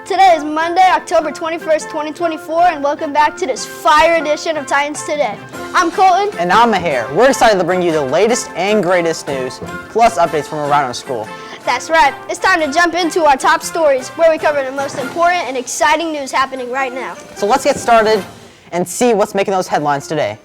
Today is Monday, October 21st, 2024, and welcome back to this fire edition of Titans Today. I'm Colton. And I'm Maher. We're excited to bring you the latest and greatest news, plus updates from around our school. That's right. It's time to jump into our top stories, where we cover the most important and exciting news happening right now. So let's get started and see what's making those headlines today.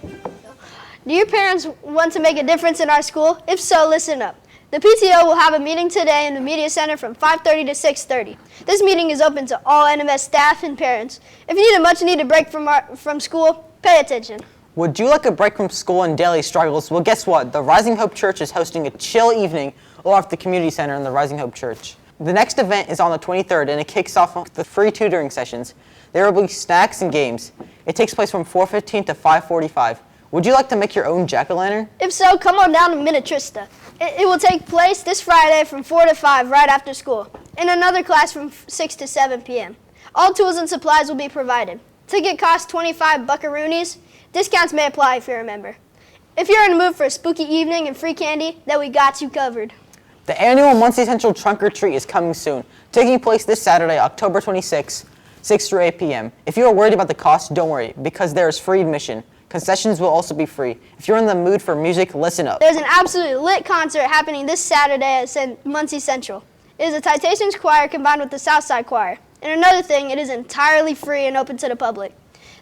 Do your parents want to make a difference in our school? If so, listen up. The PTO will have a meeting today in the Media Center from 5:30 to 6:30. This meeting is open to all NMS staff and parents. If you need a much-needed break from school, pay attention. Would you like a break from school and daily struggles? Well, guess what? The Rising Hope Church is hosting a chill evening over at the Community Center in the Rising Hope Church. The next event is on the 23rd, and it kicks off with the free tutoring sessions. There will be snacks and games. It takes place from 4:15 to 5:45. Would you like to make your own jack-o'-lantern? If so, come on down to Minnetrista. It will take place this Friday from 4 to 5 right after school, in another class from 6 to 7 p.m. All tools and supplies will be provided. Ticket costs 25 buckaroonies. Discounts may apply if you're a member. If you're in the mood for a spooky evening and free candy, then we got you covered. The annual Muncie Central Trunk or Treat is coming soon, taking place this Saturday, October 26, 6 through 8 p.m. If you are worried about the cost, don't worry, because there is free admission. Concessions will also be free. If you're in the mood for music, listen up. There's an absolutely lit concert happening this Saturday at Muncie Central. It is a Titations choir combined with the Southside choir. And another thing, it is entirely free and open to the public.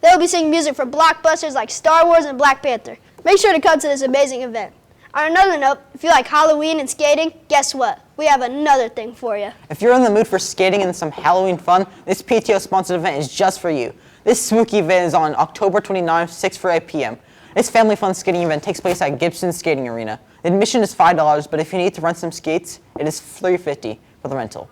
They will be singing music from blockbusters like Star Wars and Black Panther. Make sure to come to this amazing event. On another note, if you like Halloween and skating, guess what? We have another thing for you. If you're in the mood for skating and some Halloween fun, this PTO-sponsored event is just for you. This spooky event is on October 29th, 6 for 8 p.m. This family fun skating event takes place at Gibson Skating Arena. The admission is $5, but if you need to rent some skates, it is $3.50 for the rental.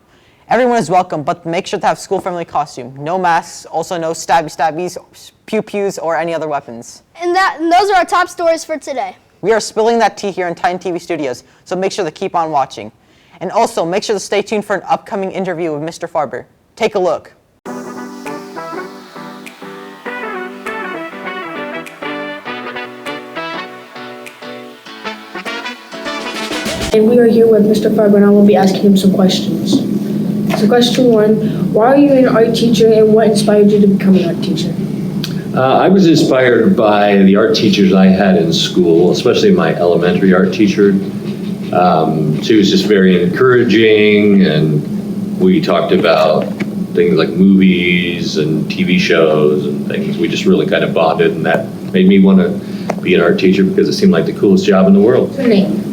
Everyone is welcome, but make sure to have school-friendly costume. No masks, also no stabbies, pew-pews, or any other weapons. And those are our top stories for today. We are spilling that tea here in Titan TV Studios, so make sure to keep on watching. And also, make sure to stay tuned for an upcoming interview with Mr. Farber. Take a look. And we are here with Mr. Farber, and I will be asking him some questions. So question 1, why are you an art teacher and what inspired you to become an art teacher? I was inspired by the art teachers I had in school, especially my elementary art teacher. She was just very encouraging, and we talked about things like movies and TV shows and things. We just really kind of bonded, and that made me want to be an art teacher because it seemed like the coolest job in the world. What's her name?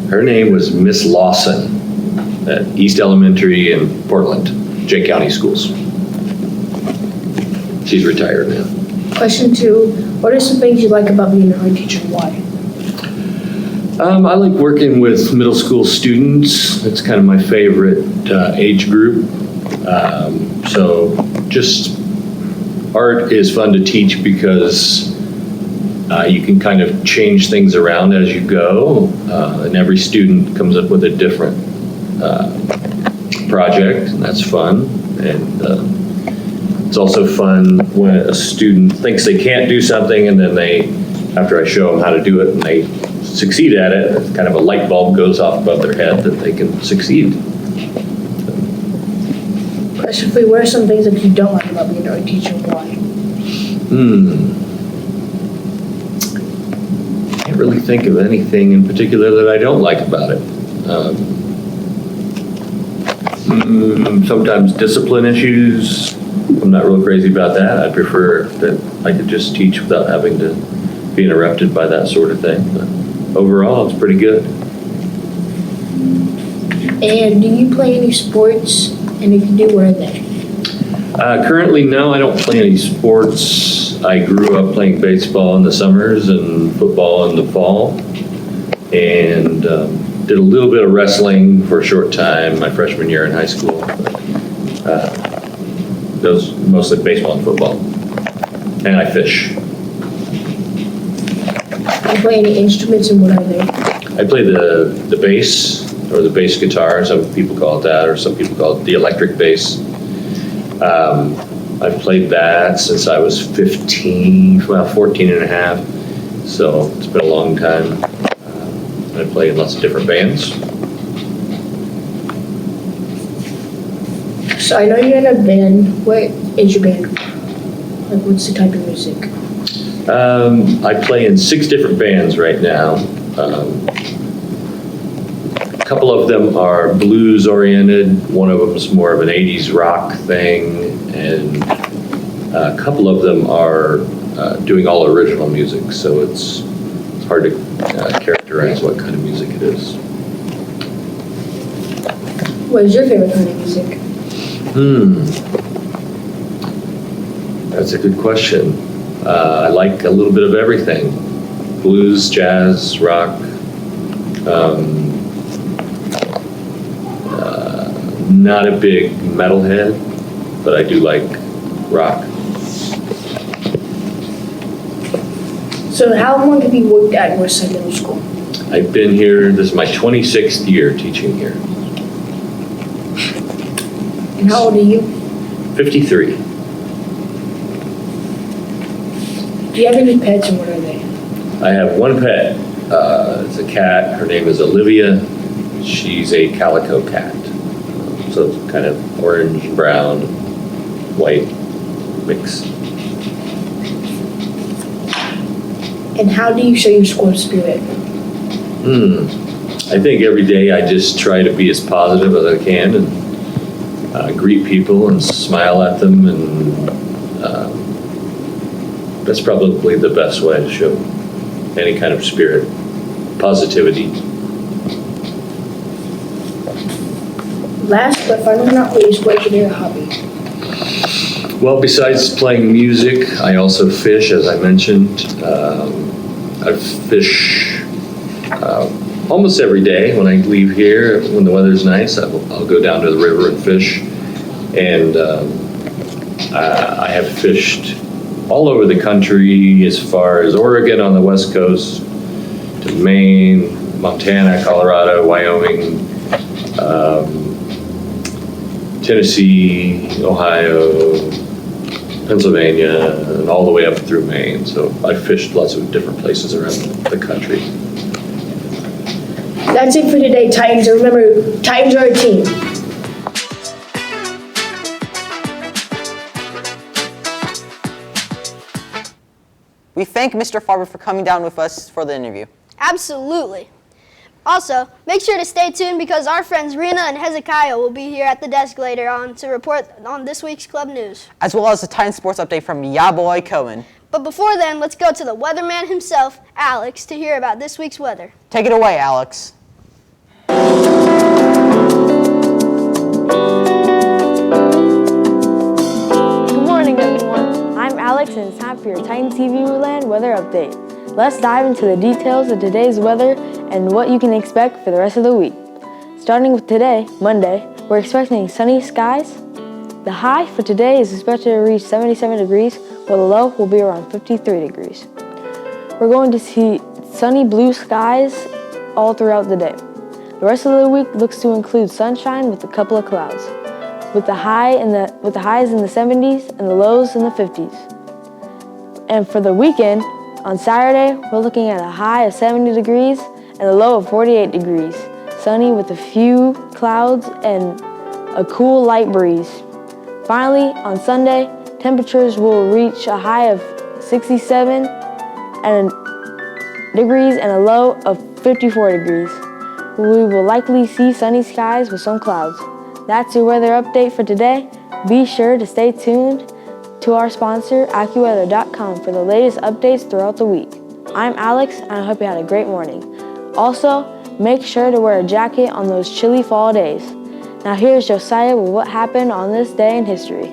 Her name was Miss Lawson at East Elementary in Portland, Jay County Schools. She's retired now. Question 2, what are some things you like about being an art teacher and why? I like working with middle school students. It's kind of my favorite age group. So just art is fun to teach because you can kind of change things around as you go, and every student comes up with a different project, and that's fun. And it's also fun when a student thinks they can't do something, and then after I show them how to do it and they succeed at it, kind of a light bulb goes off above their head that they can succeed. Question 3, what are some things that you don't like about being an art teacher and why? I can't really think of anything in particular that I don't like about it. Sometimes discipline issues, I'm not real crazy about that. I prefer that I could just teach without having to be interrupted by that sort of thing. But overall, it's pretty good. And do you play any sports? And if you do, where are they? Currently, no, I don't play any sports. I grew up playing baseball in the summers and football in the fall. And did a little bit of wrestling for a short time my freshman year in high school. But, those mostly baseball and football. And I fish. Do you play any instruments and what are they? I play the bass, or the bass guitar, some people call it that, or some people call it the electric bass. I've played that since I was 14 and a half, so it's been a long time. I play in lots of different bands. So I know you're in a band. What is your band? Like, what's the type of music? I play in 6 different bands right now. A couple of them are blues oriented. One of them is more of an 80s rock thing. And a couple of them are doing all original music. So it's hard to characterize what kind of music it is. What is your favorite kind of music? That's a good question. I like a little bit of everything. Blues, jazz, rock. Not a big metalhead, but I do like rock. So how long have you worked at Northside Middle School? I've been here, this is my 26th year teaching here. And how old are you? 53. Do you have any pets and what are they? I have one pet. It's a cat. Her name is Olivia. She's a calico cat. So it's kind of orange, brown, white mix. And how do you show your school spirit? I think every day I just try to be as positive as I can and greet people and smile at them, and that's probably the best way to show any kind of spirit, positivity. Last but finally not least, what is your favorite hobby? Well, besides playing music, I also fish, as I mentioned. I fish almost every day when I leave here. When the weather's nice, I'll go down to the river and fish. And I have fished all over the country, as far as Oregon on the west coast, to Maine, Montana, Colorado, Wyoming, Tennessee, Ohio, Pennsylvania, and all the way up through Maine. So I've fished lots of different places around the country. That's it for today, Titans. And remember, Titans are a team. We thank Mr. Farber for coming down with us for the interview. Absolutely. Also, make sure to stay tuned because our friends Rena and Hezekiah will be here at the desk later on to report on this week's club news. As well as a Titan Sports update from Ya Boy Cohen. But before then, let's go to the weatherman himself, Alex, to hear about this week's weather. Take it away, Alex. Good morning, everyone. I'm Alex, and it's time for your Titan TV Land weather update. Let's dive into the details of today's weather and what you can expect for the rest of the week. Starting with today, Monday, we're expecting sunny skies. The high for today is expected to reach 77 degrees, while the low will be around 53 degrees. We're going to see sunny blue skies all throughout the day. The rest of the week looks to include sunshine with a couple of clouds, with the highs in the 70s and the lows in the 50s. And for the weekend, on Saturday, we're looking at a high of 70 degrees and a low of 48 degrees, sunny with a few clouds and a cool light breeze. Finally, on Sunday, temperatures will reach a high of 67 degrees and a low of 54 degrees. We will likely see sunny skies with some clouds. That's your weather update for today. Be sure to stay tuned to our sponsor, AccuWeather.com, for the latest updates throughout the week. I'm Alex, and I hope you had a great morning. Also, make sure to wear a jacket on those chilly fall days. Now here's Josiah with what happened on this day in history.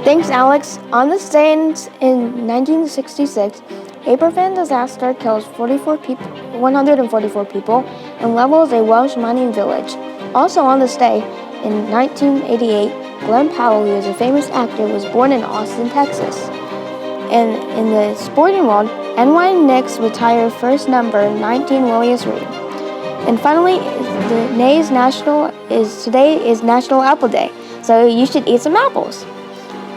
Thanks, Alex. On this day in 1966, a profound disaster kills 144 people and levels a Welsh mining village. Also on this day, in 1988, Glenn Powell, who is a famous actor, was born in Austin, Texas. And in the sporting world, NY Knicks retire first number 19 Willius Reed. And finally, today is National Apple Day, so you should eat some apples.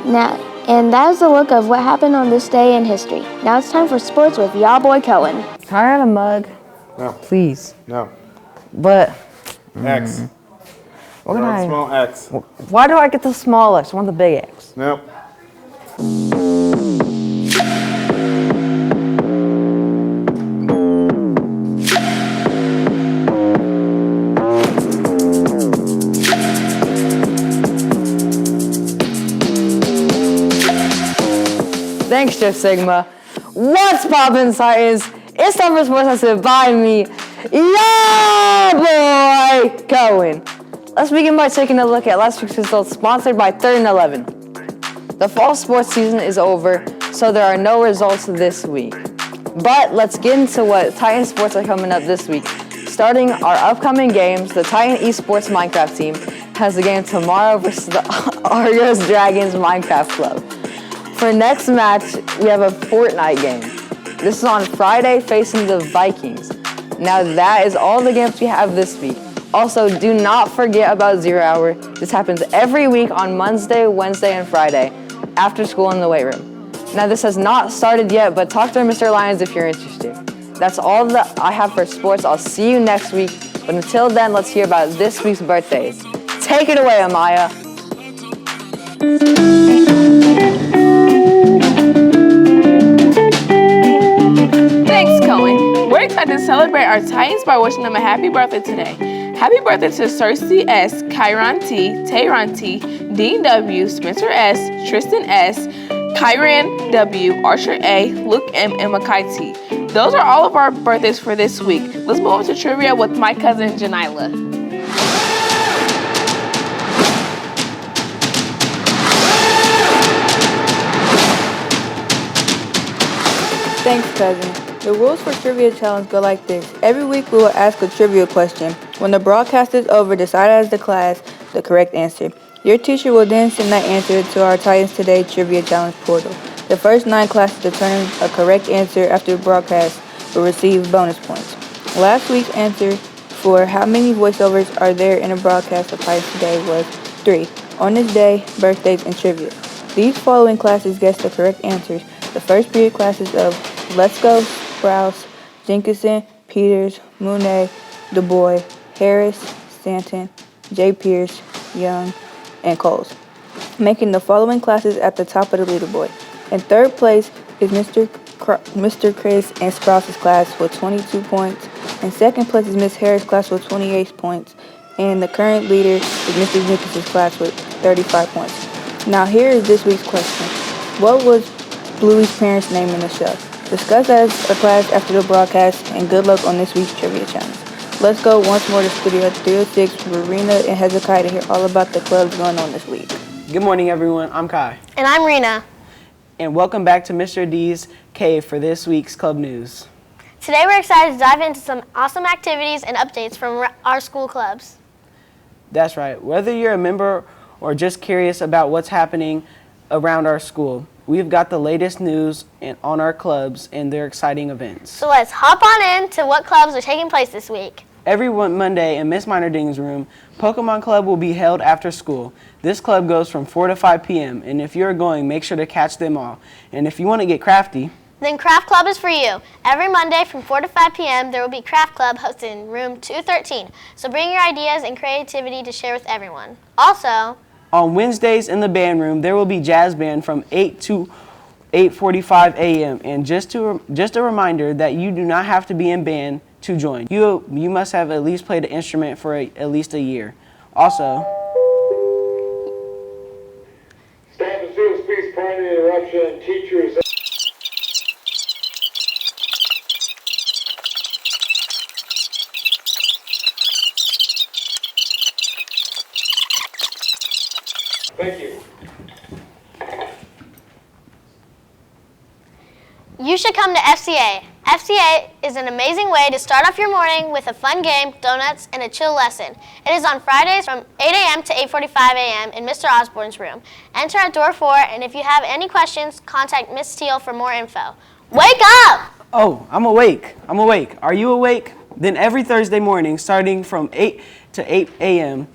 Now, And that is a look of what happened on this day in history. Now it's time for sports with y'all boy Cohen. Can I have a mug? No. Please. No. But X. what can I? Small X. Why do I get the small X? I want the big X. Nope. Thanks, Jeff Sigma. What's poppin', Titans? It's time for sports hosted by me, yeah, boy, Cohen. Let's begin by taking a look at last week's results, sponsored by 3rd and 11. The fall sports season is over, so there are no results this week. But let's get into what Titan sports are coming up this week. Starting our upcoming games, the Titan eSports Minecraft team has a game tomorrow versus the Argos Dragons Minecraft Club. For next match, we have a Fortnite game. This is on Friday facing the Vikings. Now that is all the games we have this week. Also, do not forget about 0 Hour. This happens every week on Monday, Wednesday, and Friday, after school in the weight room. Now this has not started yet, but talk to Mr. Lyons if you're interested. That's all that I have for sports. I'll see you next week. But until then, let's hear about this week's birthdays. Take it away, Amaya. Thanks, Cohen. We're excited to celebrate our Titans by wishing them a happy birthday today. Happy birthday to Cersei S., Kyron T., Tayron T., Dean W., Spencer S., Tristan S., Kyran W., Archer A., Luke M., and Makai T. Those are all of our birthdays for this week. Let's move on to trivia with my cousin Janila. Thanks, cousin. The rules for Trivia Challenge go like this. Every week we will ask a trivia question. When the broadcast is over, decide as the class the correct answer. Your teacher will then send that answer to our Titans Today Trivia Challenge portal. The first 9 classes to turn a correct answer after the broadcast will receive bonus points. Last week's answer for how many voiceovers are there in a broadcast of Titans Today was 3. On this day, birthdays, and trivia. These following classes guessed the correct answers. The first period classes of Let's Go, Sprouse, Jenkinson, Peters, Monet, Du Bois, Harris, Stanton, J. Pierce, Young, and Coles, making the following classes at the top of the leaderboard. In third place is Mr. Chris and Sprouse's class with 22 points. In second place is Miss Harris' class with 28 points. And the current leader is Mr. Jenkinson's class with 35 points. Now here is this week's question. What was Bluey's parents' name in the show? Discuss as a class after the broadcast, and good luck on this week's trivia challenge. Let's go once more to Studio 306 with Rena and Hezekiah to hear all about the clubs going on this week. Good morning, everyone. I'm Kai. And I'm Rena. And welcome back to Mr. D's Cave for this week's club news. Today we're excited to dive into some awesome activities and updates from our school clubs. That's right. Whether you're a member or just curious about what's happening around our school, we've got the latest news on our clubs and their exciting events. So let's hop on in to what clubs are taking place this week. Every Monday in Miss Minerding's room, Pokemon Club will be held after school. This club goes from 4 to 5 p.m. and if you're going, make sure to catch them all. And if you want to get crafty, then Craft Club is for you. Every Monday from 4 to 5 p.m. there will be Craft Club hosted in room 213. So bring your ideas and creativity to share with everyone. Also, on Wednesdays in the band room, there will be jazz band from 8 to 8:45 a.m. And just a reminder that you do not have to be in band to join. You must have at least played an instrument for at least a year. Also, Stand to students, please, prior to the interruption. Teachers. Thank you. you should come to FCA. FCA is an amazing way to start off your morning with a fun game, donuts, and a chill lesson. It is on Fridays from 8 a.m. to 8:45 a.m. in Mr. Osborne's room. Enter at door 4, and if you have any questions, contact Miss Steele for more info. Wake up! Oh, I'm awake. Are you awake? Then every Thursday morning, starting from 8 to 8 a.m.,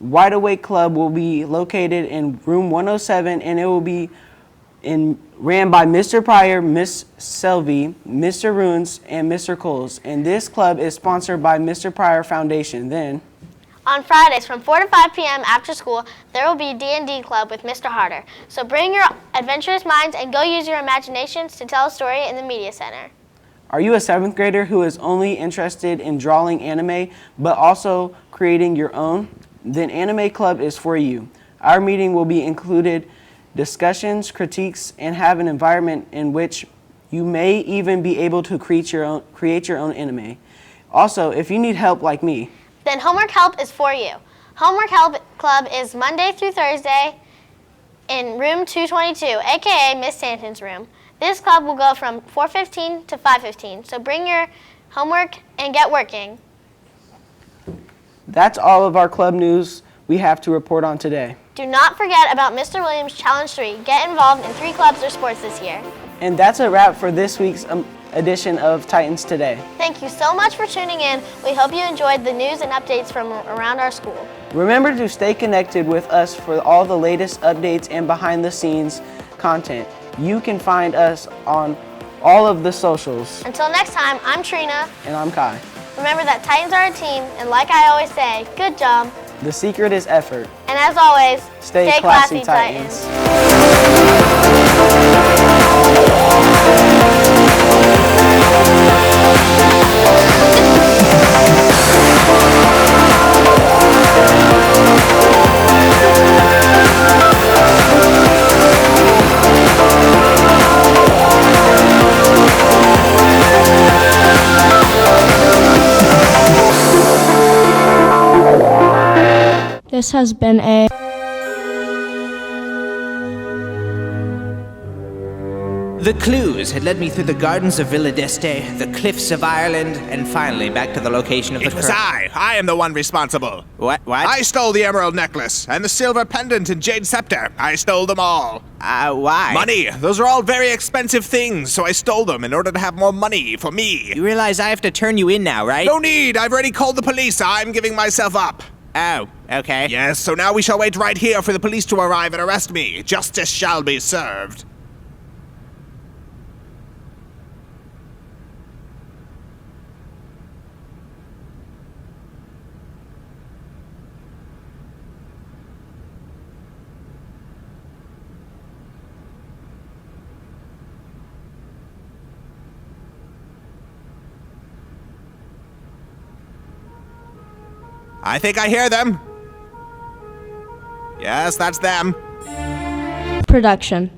Wide Awake Club will be located in room 107, and it will be ran by Mr. Pryor, Miss Selvey, Mr. Runes, and Mr. Coles. And this club is sponsored by Mr. Pryor Foundation. Then, on Fridays from 4 to 5 p.m. after school, there will be D&D Club with Mr. Harder. So bring your adventurous minds and go use your imaginations to tell a story in the Media Center. are you a 7th grader who is only interested in drawing anime but also creating your own? Then Anime Club is for you. Our meeting will be included discussions, critiques, and have an environment in which you may even be able to create your own anime. Also, if you need help like me, then Homework Help is for you. Homework Help Club is Monday through Thursday in room 222, aka Miss Stanton's room. This club will go from 4:15 to 5:15, so bring your homework and get working. that's all of our club news we have to report on today. Do not forget about Mr. Williams Challenge 3. Get involved in 3 clubs or sports this year. And that's a wrap for this week's edition of Titans Today. Thank you so much for tuning in. We hope you enjoyed the news and updates from around our school. Remember to stay connected with us for all the latest updates and behind-the-scenes content. You can find us on all of the socials. Until next time, I'm Trina. And I'm Kai. Remember that Titans are a team, and like I always say, good job. The secret is effort. And as always, Stay classy, Titans. This has been a The clues had led me through the gardens of Villa d'Este, the cliffs of Ireland, and finally back to the location of the It was I am the one responsible. What? I stole the emerald necklace and the silver pendant and jade scepter. I stole them all. Why? Money. Those are all very expensive things, so I stole them in order to have more money for me. You realize I have to turn you in now, right? No need. I've already called the police. I'm giving myself up. Oh, okay. Yes, so now we shall wait right here for the police to arrive and arrest me. Justice shall be served. I think I hear them. Yes, that's them. production.